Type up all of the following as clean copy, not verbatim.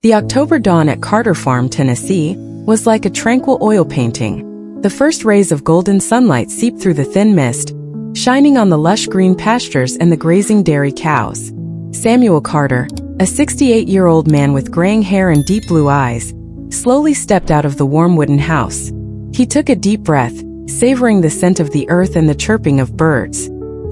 The October dawn at Carter Farm, Tennessee, was like a tranquil oil painting. The first rays of golden sunlight seeped through the thin mist, shining on the lush green pastures and the grazing dairy cows. Samuel Carter, a 68-year-old man with graying hair and deep blue eyes, slowly stepped out of the warm wooden house. He took a deep breath, savoring the scent of the earth and the chirping of birds.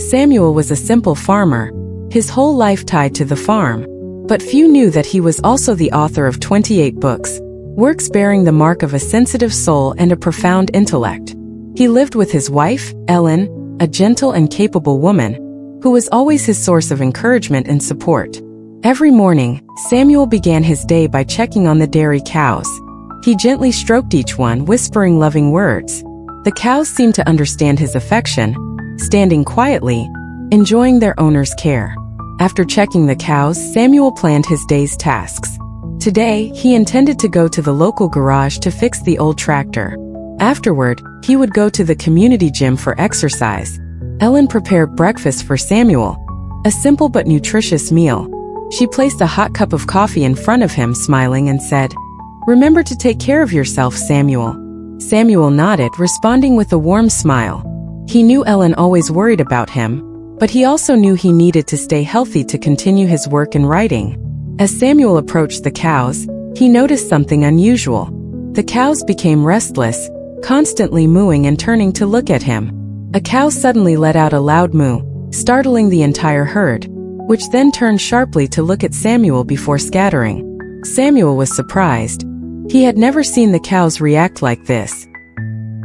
Samuel was a simple farmer, his whole life tied to the farm. But few knew that he was also the author of 28 books, works bearing the mark of a sensitive soul and a profound intellect. He lived with his wife, Ellen, a gentle and capable woman, who was always his source of encouragement and support. Every morning, Samuel began his day by checking on the dairy cows. He gently stroked each one, whispering loving words. The cows seemed to understand his affection, standing quietly, enjoying their owner's care. After checking the cows, Samuel planned his day's tasks. Today, he intended to go to the local garage to fix the old tractor. Afterward, he would go to the community gym for exercise. Ellen prepared breakfast for Samuel, a simple but nutritious meal. She placed a hot cup of coffee in front of him, smiling, and said, "Remember to take care of yourself, Samuel." Samuel nodded, responding with a warm smile. He knew Ellen always worried about him, but he also knew he needed to stay healthy to continue his work in writing. As Samuel approached the cows, he noticed something unusual. The cows became restless, constantly mooing and turning to look at him. A cow suddenly let out a loud moo, startling the entire herd, which then turned sharply to look at Samuel before scattering. Samuel was surprised. He had never seen the cows react like this.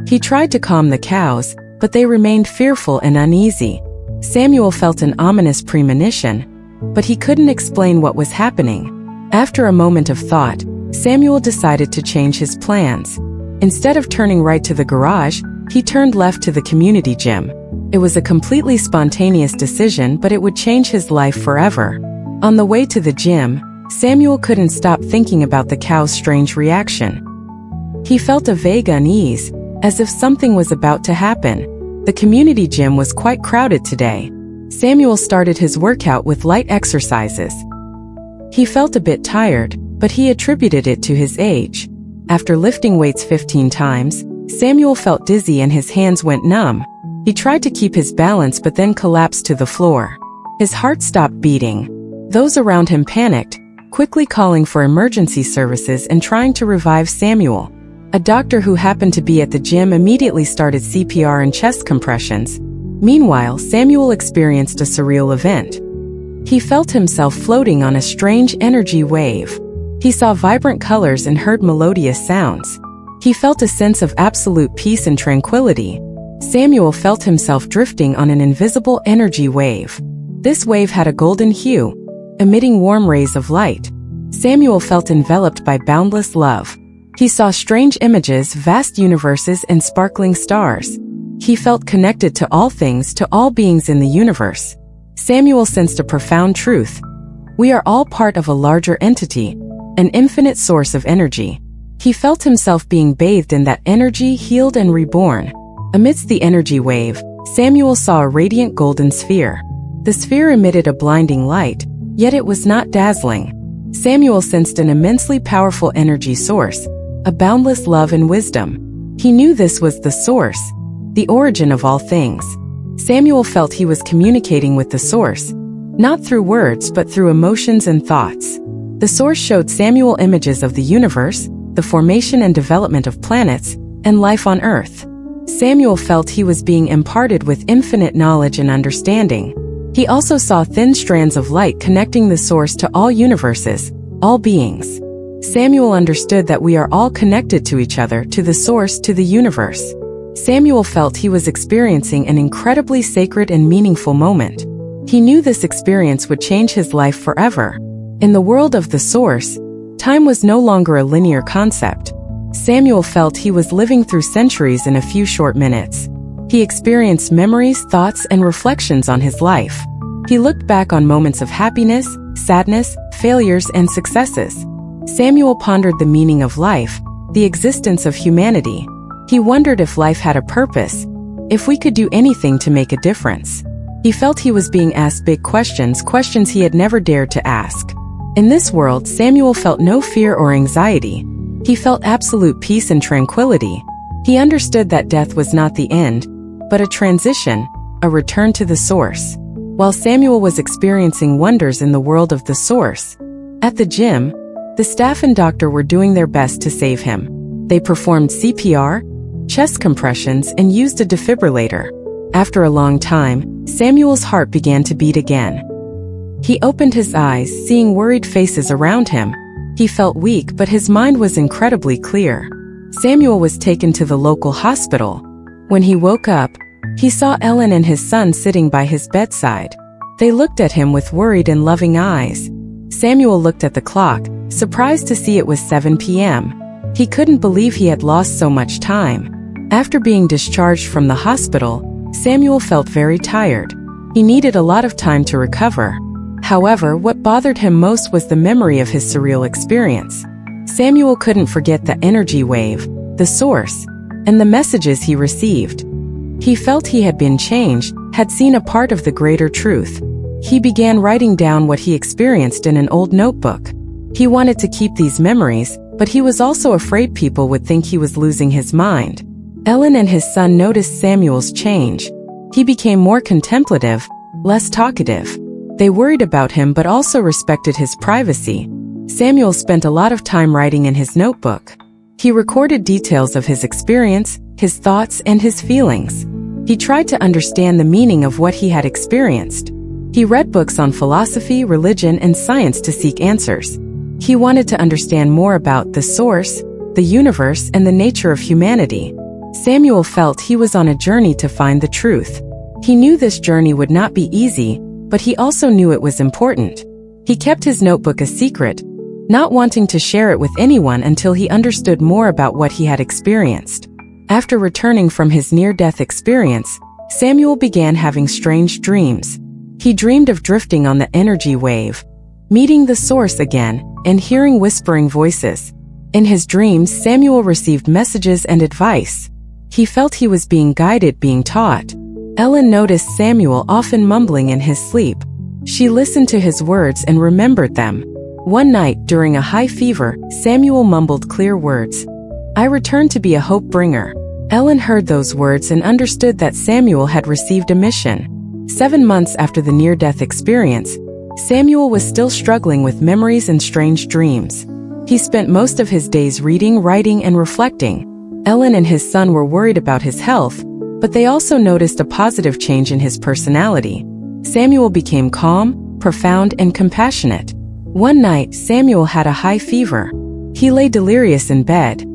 He tried to calm the cows, but they remained fearful and uneasy. Samuel felt an ominous premonition, but he couldn't explain what was happening. After a moment of thought, Samuel decided to change his plans. Instead of turning right to the garage, he turned left to the community gym. It was a completely spontaneous decision, but it would change his life forever. On the way to the gym, Samuel couldn't stop thinking about the cow's strange reaction. He felt a vague unease, as if something was about to happen. The community gym was quite crowded today. Samuel started his workout with light exercises. He felt a bit tired, but he attributed it to his age. After lifting weights 15 times, Samuel felt dizzy and his hands went numb. He tried to keep his balance but then collapsed to the floor. His heart stopped beating. Those around him panicked, quickly calling for emergency services and trying to revive Samuel. A doctor who happened to be at the gym immediately started CPR and chest compressions. Meanwhile, Samuel experienced a surreal event. He felt himself floating on a strange energy wave. He saw vibrant colors and heard melodious sounds. He felt a sense of absolute peace and tranquility. Samuel felt himself drifting on an invisible energy wave. This wave had a golden hue, emitting warm rays of light. Samuel felt enveloped by boundless love. He saw strange images, vast universes, and sparkling stars. He felt connected to all things, to all beings in the universe. Samuel sensed a profound truth. We are all part of a larger entity, an infinite source of energy. He felt himself being bathed in that energy, healed and reborn. Amidst the energy wave, Samuel saw a radiant golden sphere. The sphere emitted a blinding light, yet it was not dazzling. Samuel sensed an immensely powerful energy source, a boundless love and wisdom. He knew this was the source, the origin of all things. Samuel felt he was communicating with the source, not through words but through emotions and thoughts. The source showed Samuel images of the universe, the formation and development of planets, and life on Earth. Samuel felt he was being imparted with infinite knowledge and understanding. He also saw thin strands of light connecting the source to all universes, all beings. Samuel understood that we are all connected to each other, to the source, to the universe. Samuel felt he was experiencing an incredibly sacred and meaningful moment. He knew this experience would change his life forever. In the world of the source, time was no longer a linear concept. Samuel felt he was living through centuries in a few short minutes. He experienced memories, thoughts, and reflections on his life. He looked back on moments of happiness, sadness, failures, and successes. Samuel pondered the meaning of life, the existence of humanity. He wondered if life had a purpose, if we could do anything to make a difference. He felt he was being asked big questions, questions he had never dared to ask. In this world, Samuel felt no fear or anxiety. He felt absolute peace and tranquility. He understood that death was not the end, but a transition, a return to the source. While Samuel was experiencing wonders in the world of the source, at the gym, the staff and doctor were doing their best to save him. They performed CPR, chest compressions, and used a defibrillator. After a long time, Samuel's heart began to beat again. He opened his eyes, seeing worried faces around him. He felt weak, but his mind was incredibly clear. Samuel was taken to the local hospital. When he woke up, he saw Ellen and his son sitting by his bedside. They looked at him with worried and loving eyes. Samuel looked at the clock, surprised to see it was 7 p.m. He couldn't believe he had lost so much time. After being discharged from the hospital, Samuel felt very tired. He needed a lot of time to recover. However, what bothered him most was the memory of his surreal experience. Samuel couldn't forget the energy wave, the source, and the messages he received. He felt he had been changed, had seen a part of the greater truth. He began writing down what he experienced in an old notebook. He wanted to keep these memories, but he was also afraid people would think he was losing his mind. Ellen and his son noticed Samuel's change. He became more contemplative, less talkative. They worried about him but also respected his privacy. Samuel spent a lot of time writing in his notebook. He recorded details of his experience, his thoughts, and his feelings. He tried to understand the meaning of what he had experienced. He read books on philosophy, religion, and science to seek answers. He wanted to understand more about the source, the universe, and the nature of humanity. Samuel felt he was on a journey to find the truth. He knew this journey would not be easy, but he also knew it was important. He kept his notebook a secret, not wanting to share it with anyone until he understood more about what he had experienced. After returning from his near-death experience, Samuel began having strange dreams. He dreamed of drifting on the energy wave, meeting the source again, and hearing whispering voices. In his dreams, Samuel received messages and advice. He felt he was being guided, being taught. Ellen noticed Samuel often mumbling in his sleep. She listened to his words and remembered them. One night, during a high fever, Samuel mumbled clear words. "I returned to be a hope bringer." Ellen heard those words and understood that Samuel had received a mission. 7 months after the near-death experience, Samuel was still struggling with memories and strange dreams. He spent most of his days reading, writing, and reflecting. Ellen and his son were worried about his health, but they also noticed a positive change in his personality. Samuel became calm, profound, and compassionate. One night, Samuel had a high fever. He lay delirious in bed,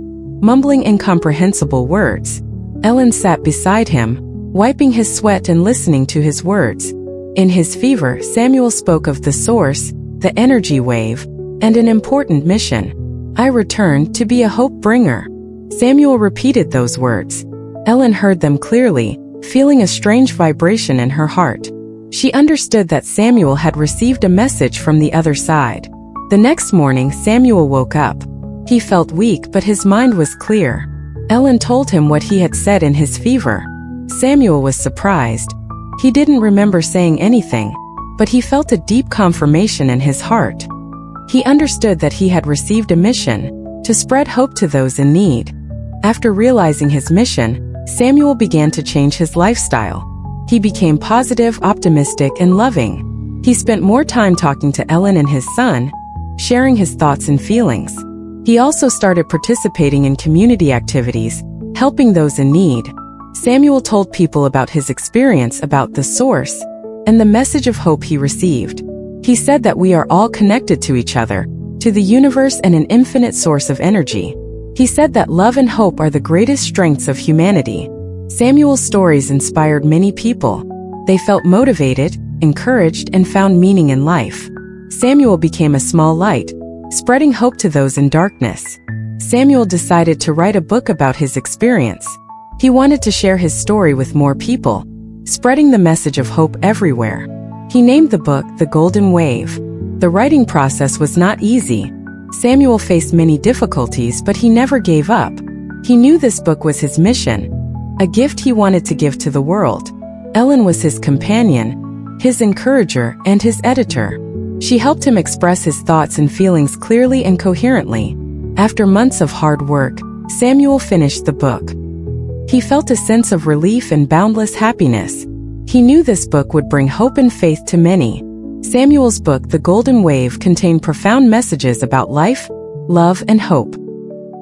mumbling incomprehensible words. Ellen sat beside him, wiping his sweat and listening to his words. In his fever, Samuel spoke of the source, the energy wave, and an important mission. "I returned to be a hope bringer." Samuel repeated those words. Ellen heard them clearly, feeling a strange vibration in her heart. She understood that Samuel had received a message from the other side. The next morning, Samuel woke up. He felt weak, but his mind was clear. Ellen told him what he had said in his fever. Samuel was surprised. He didn't remember saying anything, but he felt a deep confirmation in his heart. He understood that he had received a mission to spread hope to those in need. After realizing his mission, Samuel began to change his lifestyle. He became positive, optimistic, and loving. He spent more time talking to Ellen and his son, sharing his thoughts and feelings. He also started participating in community activities, helping those in need. Samuel told people about his experience about the source and the message of hope he received. He said that we are all connected to each other, to the universe and an infinite source of energy. He said that love and hope are the greatest strengths of humanity. Samuel's stories inspired many people. They felt motivated, encouraged, and found meaning in life. Samuel became a small light, spreading hope to those in darkness. Samuel decided to write a book about his experience. He wanted to share his story with more people, spreading the message of hope everywhere. He named the book The Golden Wave. The writing process was not easy. Samuel faced many difficulties, but he never gave up. He knew this book was his mission, a gift he wanted to give to the world. Ellen was his companion, his encourager, and his editor. She helped him express his thoughts and feelings clearly and coherently. After months of hard work, Samuel finished the book. He felt a sense of relief and boundless happiness. He knew this book would bring hope and faith to many. Samuel's book, The Golden Wave, contained profound messages about life, love, and hope.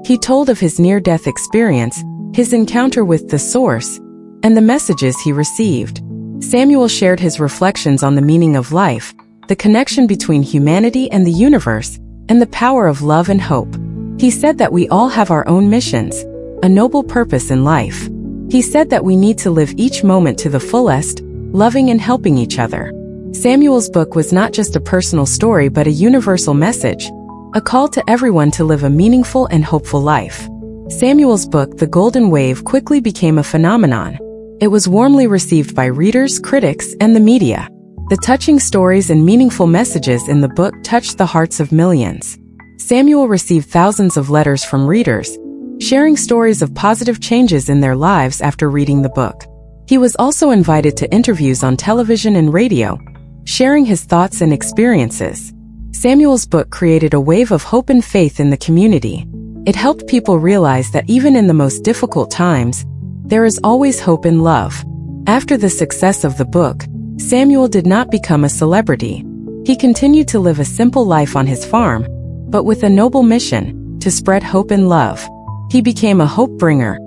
He told of his near-death experience, his encounter with the Source, and the messages he received. Samuel shared his reflections on the meaning of life, the connection between humanity and the universe, and the power of love and hope. He said that we all have our own missions, a noble purpose in life. He said that we need to live each moment to the fullest, loving and helping each other. Samuel's book was not just a personal story but a universal message, a call to everyone to live a meaningful and hopeful life. Samuel's book, The Golden Wave, quickly became a phenomenon. It was warmly received by readers, critics, and the media. The touching stories and meaningful messages in the book touched the hearts of millions. Samuel received thousands of letters from readers, sharing stories of positive changes in their lives after reading the book. He was also invited to interviews on television and radio, sharing his thoughts and experiences. Samuel's book created a wave of hope and faith in the community. It helped people realize that even in the most difficult times, there is always hope and love. After the success of the book, Samuel did not become a celebrity. He continued to live a simple life on his farm, but with a noble mission, to spread hope and love. He became a hope bringer,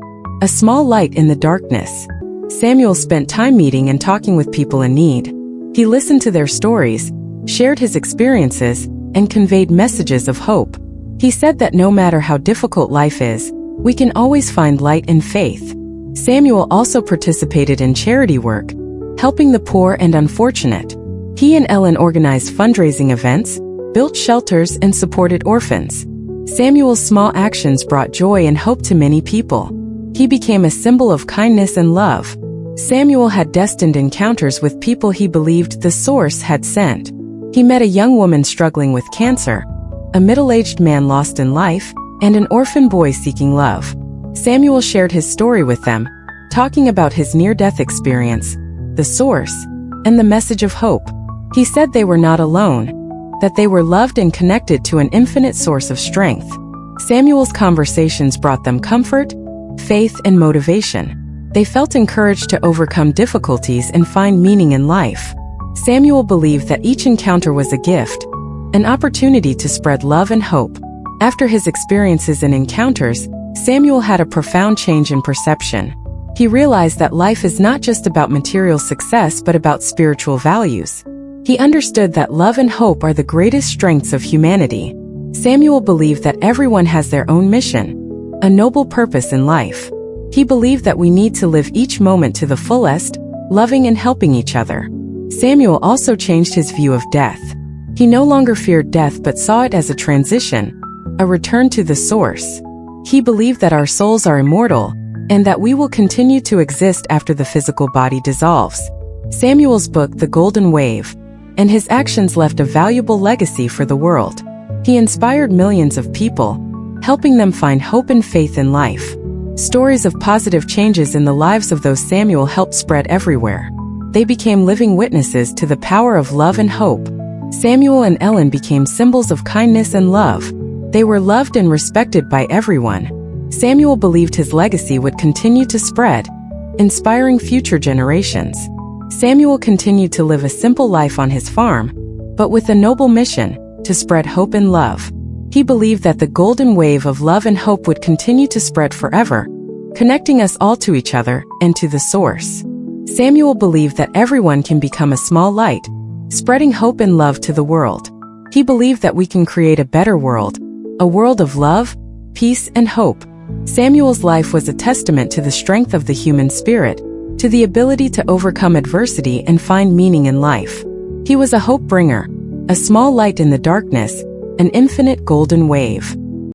a small light in the darkness. Samuel spent time meeting and talking with people in need. He listened to their stories, shared his experiences, and conveyed messages of hope. He said that no matter how difficult life is, we can always find light and faith. Samuel also participated in charity work, helping the poor and unfortunate. He and Ellen organized fundraising events, built shelters, and supported orphans. Samuel's small actions brought joy and hope to many people. He became a symbol of kindness and love. Samuel had destined encounters with people he believed the Source had sent. He met a young woman struggling with cancer, a middle-aged man lost in life, and an orphan boy seeking love. Samuel shared his story with them, talking about his near-death experience, the Source, and the message of hope. He said they were not alone, that they were loved and connected to an infinite source of strength. Samuel's conversations brought them comfort, faith, and motivation. They felt encouraged to overcome difficulties and find meaning in life. Samuel believed that each encounter was a gift, an opportunity to spread love and hope. After his experiences and encounters, Samuel had a profound change in perception. He realized that life is not just about material success but about spiritual values. He understood that love and hope are the greatest strengths of humanity. Samuel believed that everyone has their own mission, a noble purpose in life. He believed that we need to live each moment to the fullest, loving and helping each other. Samuel also changed his view of death. He no longer feared death but saw it as a transition, a return to the Source. He believed that our souls are immortal, and that we will continue to exist after the physical body dissolves. Samuel's book, The Golden Wave, and his actions left a valuable legacy for the world. He inspired millions of people, helping them find hope and faith in life. Stories of positive changes in the lives of those Samuel helped spread everywhere. They became living witnesses to the power of love and hope. Samuel and Ellen became symbols of kindness and love. They were loved and respected by everyone. Samuel believed his legacy would continue to spread, inspiring future generations. Samuel continued to live a simple life on his farm, but with a noble mission, to spread hope and love. He believed that the golden wave of love and hope would continue to spread forever, connecting us all to each other and to the Source. Samuel believed that everyone can become a small light, spreading hope and love to the world. He believed that we can create a better world, a world of love, peace, and hope. Samuel's life was a testament to the strength of the human spirit, to the ability to overcome adversity and find meaning in life. He was a hope bringer, a small light in the darkness, an infinite golden wave.